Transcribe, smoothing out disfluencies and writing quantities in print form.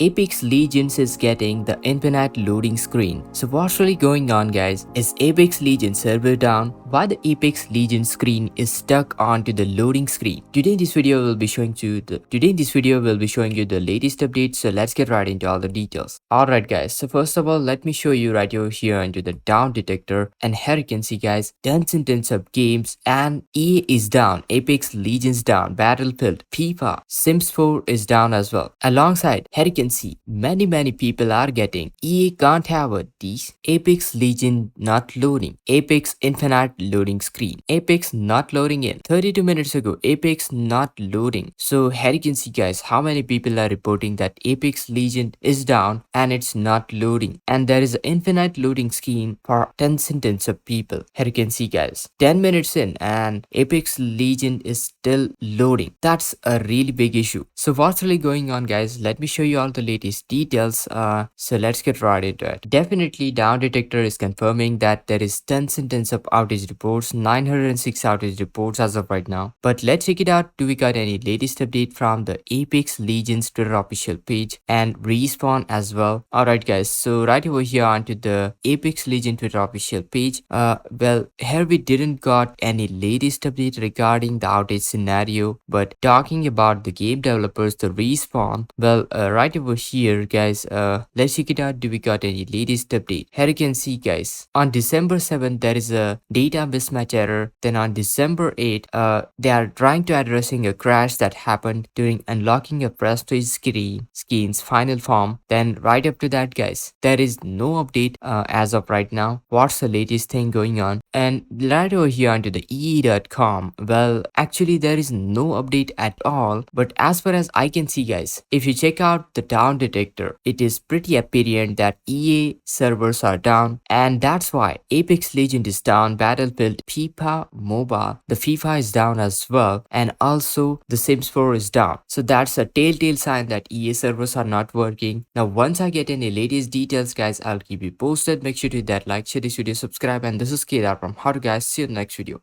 Apex Legends is getting the infinite loading screen. So what's really going on, guys? Is Apex Legends server down? Why the Apex Legends screen is stuck onto the loading screen? Today in this video we'll be showing you the latest updates. So let's get right into all the details. Alright guys, so first of all let me show you right over here into the down detector, and here you can see guys tons and tons of games, and EA is down, Apex Legends down, Battlefield, FIFA, Sims 4 is down as well. Alongside here you can see many people are getting EA can't have a these, Apex Legend not loading, Apex Infinite loading screen, Apex not loading in 32 minutes ago, Apex not loading. So here you can see guys how many people are reporting that Apex Legend is down and it's not loading, and there is an infinite loading scheme for tens and tens of people. Here you can see guys 10 minutes in and Apex Legend is still loading. That's a really big issue. So what's really going on, guys? Let me show you all the latest details. So let's get right into it. Definitely Down Detector is confirming that there is tons and tons of outage reports, 906 outage reports as of right now. But let's check it out. Do we got any latest update from the Apex Legends Twitter official page and Respawn as well? Alright guys, so right over here onto the Apex Legends Twitter official page, well, here we didn't got any latest update regarding the outage scenario, but talking about the game developers, the Respawn, well, right over here guys, let's check it out. Do we got any latest update? Here you can see guys, on December 7th there is a data mismatch error. Then on December 8th, they are trying to addressing a crash that happened during unlocking a prestige skin's final form. Then right up to that guys, there is no update as of right now. What's the latest thing going on? And right over here onto the EE.com, well, actually there is no update at all. But as far as I can see guys, if you check out the down detector, it is pretty apparent that EA servers are down, and that's why Apex Legend is down, Battlefield, FIFA Mobile, the FIFA is down as well, and also the Sims 4 is down. So that's a telltale sign that EA servers are not working. Now once I get any latest details guys, I'll keep you posted. Make sure to hit that like, share this video, subscribe, and this is Kedar from How to Guys. See you in the next video.